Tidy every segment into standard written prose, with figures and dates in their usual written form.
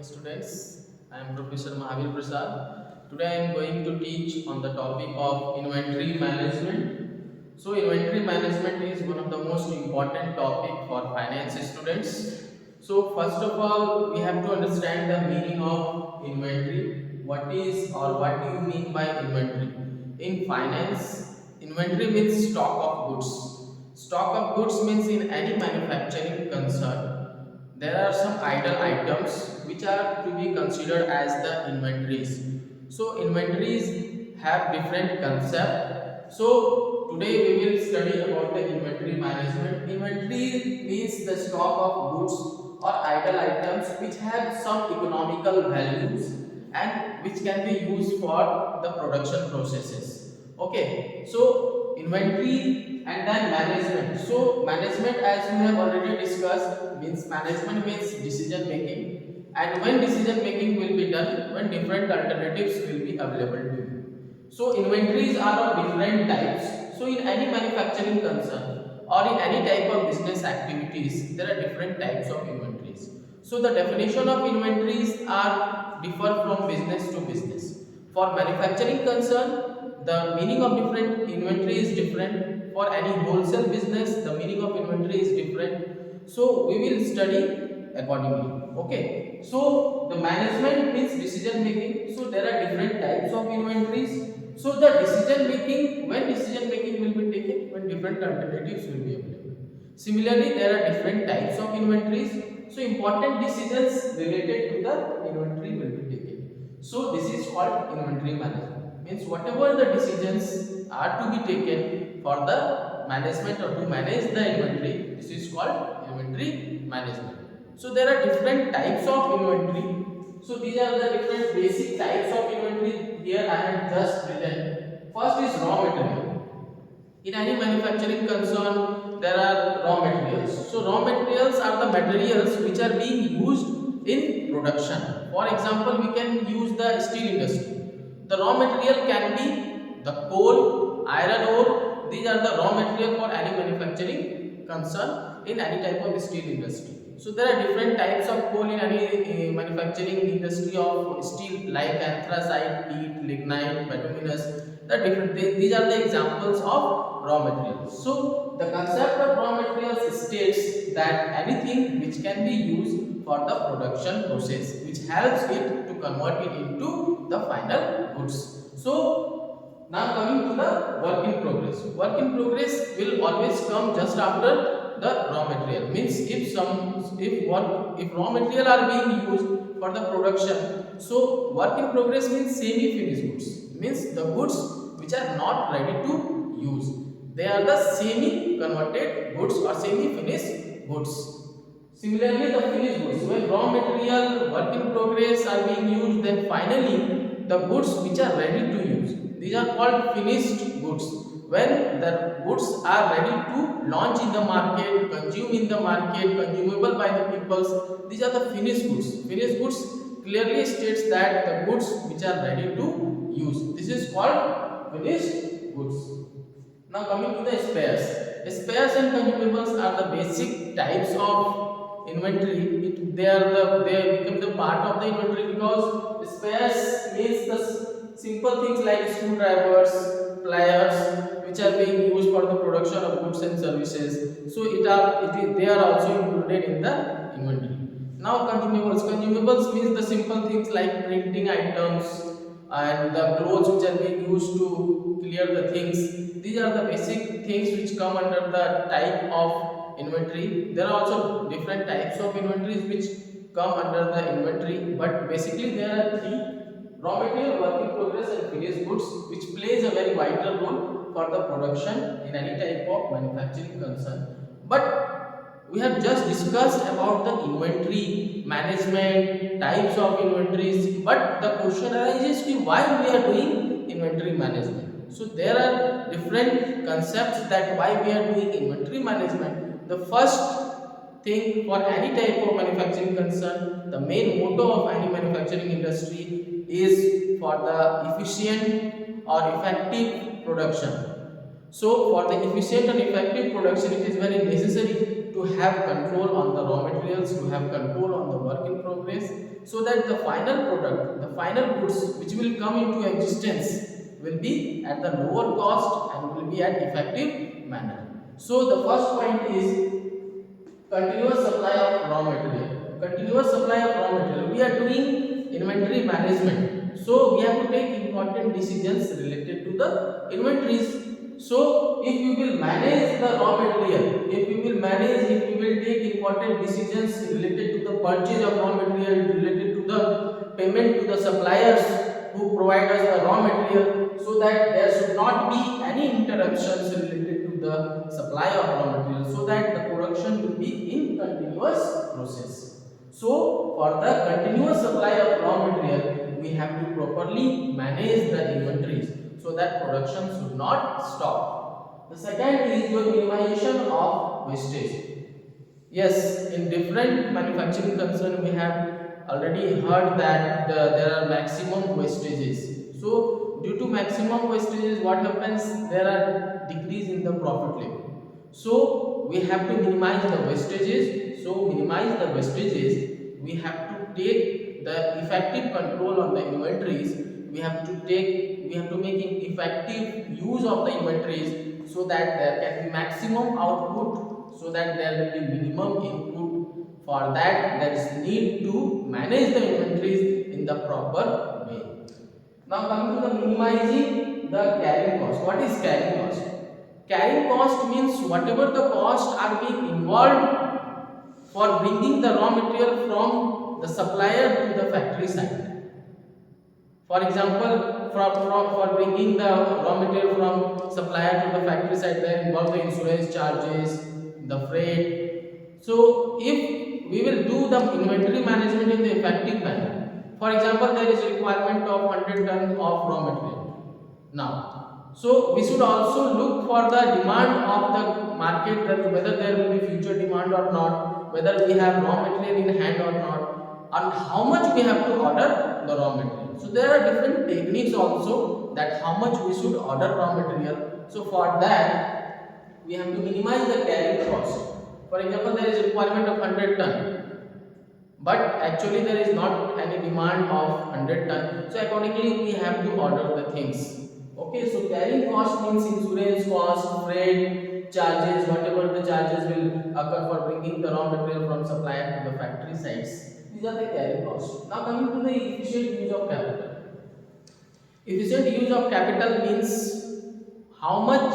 Students, I am Professor Mahavir Prasad. Today I am going to teach on the topic of inventory management. So inventory management is one of the most important topic for finance students. So first of all, we have to understand the meaning of inventory. What is or what do you mean by inventory? In finance, inventory means stock of goods. Stock of goods means in any manufacturing concern there are some idle items which are to be considered as the inventories. So inventories have different concept. So today we will study about the inventory management. Inventory means the stock of goods or idle items which have some economical values and which can be used for the production processes. Okay, so inventory and then management. So management, as we have already discussed, means management means decision making, and when decision making will be done when different alternatives will be available to you. So inventories are of different types. So in any manufacturing concern or in any type of business activities, there are different types of inventories. So the definition of inventories are differ from business to business. For manufacturing concern, the meaning of different inventory is different. For any wholesale business, the meaning of inventory is different. So we will study accordingly. Okay. So the management means decision making. So there are different types of inventories. So the decision making, when decision making will be taken, when different alternatives will be available. Similarly, there are different types of inventories. So important decisions related to the inventory will be taken. So this is called inventory management. Means whatever the decisions are to be taken for the management or to manage the inventory, this is called inventory management. So there are different types of inventory. So these are the different basic types of inventory here I have just written. First is raw material. In any manufacturing concern, there are raw materials. So raw materials are the materials which are being used in production. For example, we can use the steel industry. The raw material can be the coal, iron ore. These are the raw material for any manufacturing concern in any type of steel industry. So there are different types of coal in any manufacturing industry of steel like anthracite, peat, lignite, bituminous. These are the examples of raw materials. So the concept of raw materials states that anything which can be used for the production process, which helps it to convert it into the final goods. So now coming to the work in progress. Work in progress will always come just after the raw material. Means if raw material are being used for the production, so work in progress means semi finished goods. Means the goods which are not ready to use. They are the semi converted goods or semi finished goods. Similarly, the finished goods, when raw material, work in progress are being used, then finally the goods which are ready to use. These are called finished goods. When the goods are ready to launch in the market, consume in the market, consumable by the peoples, these are the finished goods. Finished goods clearly states that the goods which are ready to use. This is called finished goods. Now coming to the spares. Spares and consumables are the basic types of inventory. They become the part of the inventory because spares means the simple things like screwdrivers, pliers, which are being used for the production of goods and services. So they are also included in the inventory. Now consumables. Consumables means the simple things like printing items and the clothes which are being used to clear the things. These are the basic things which come under the type of inventory. There are also different types of inventories which come under the inventory, but basically there are three: raw material, work in progress, and finished goods, which plays a very vital role for the production in any type of manufacturing concern. But we have just discussed about the inventory management, types of inventories, but the question arises to why we are doing inventory management. So there are different concepts that why we are doing inventory management. The first thing, for any type of manufacturing concern, the main motto of any manufacturing industry is for the efficient or effective production. So for the efficient and effective production, it is very necessary to have control on the raw materials, to have control on the work in progress. so that the final product, the final goods which will come into existence will be at the lower cost and will be at effective manner. So the first point is continuous supply of raw material. Continuous supply of raw material. We are doing inventory management. So we have to take important decisions related to the inventories. So if you will manage the raw material, if you will manage, if you will take important decisions related to the purchase of raw material, related to the payment to the suppliers who provide us the raw material, so that there should not be any interruptions related to the supply of raw material, so that the production will be in continuous process. So for the continuous supply of raw material, we have to properly manage the inventories so that production should not stop. The second is your minimization of wastage. Yes, in different manufacturing concern we have already heard that there are maximum wastages. So due to maximum wastages, what happens? There are decrease in the profit level. So we have to minimize the wastages. So minimize the wastages, we have to take the effective control on the inventories. We have to make effective use of the inventories so that there can be maximum output, so that there will be minimum input. For that, there is need to manage the inventories in the proper way. Now coming to the minimizing the carrying cost. What is carrying cost? Carrying cost means whatever the costs are being involved for bringing the raw material from the supplier to the factory site. For example, for bringing the raw material from supplier to the factory site, there involve the insurance charges, the freight. So if we will do the inventory management in the effective manner, for example, there is a requirement of 100 tons of raw material now. So we should also look for the demand of the market, that whether there will be future demand or not, whether we have raw material in hand or not, and how much we have to order the raw material. So there are different techniques also, that how much we should order raw material. So for that, we have to minimize the carrying cost. For example, there is a requirement of 100 ton, but actually there is not any demand of 100 ton. So accordingly, we have to order the things. Okay, so carrying cost means insurance cost, freight charges, whatever the charges will occur for bringing the raw material from supplier to the factory sites. These are the carrying costs. Now coming to the efficient use of capital. Efficient use of capital means how much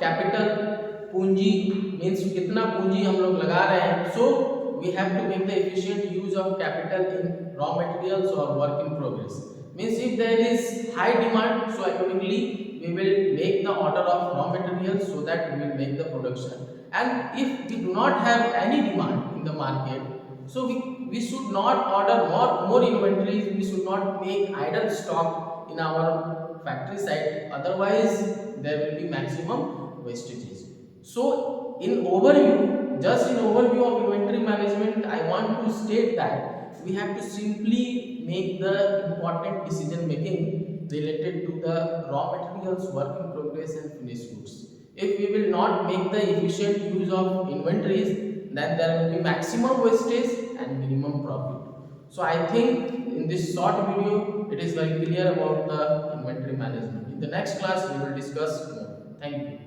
capital, पूंजी means कितना पूंजी हम लोग लगा रहे हैं. So we have to make the efficient use of capital in raw materials or work in progress. Means if there is high demand, so accordingly we will make the order of raw materials so that we will make the production. And if we do not have any demand in the market, so we should not order more inventories. We should not make idle stock in our factory site. Otherwise, there will be maximum wastages. So, in overview, just in overview of inventory management, I want to state that we have to simply make the important decision making related to the raw materials, work in progress, and finished goods. If we will not make the efficient use of inventories, then there will be maximum wastage and minimum profit. So I think in this short video, it is very clear about the inventory management. In the next class, we will discuss more. Thank you.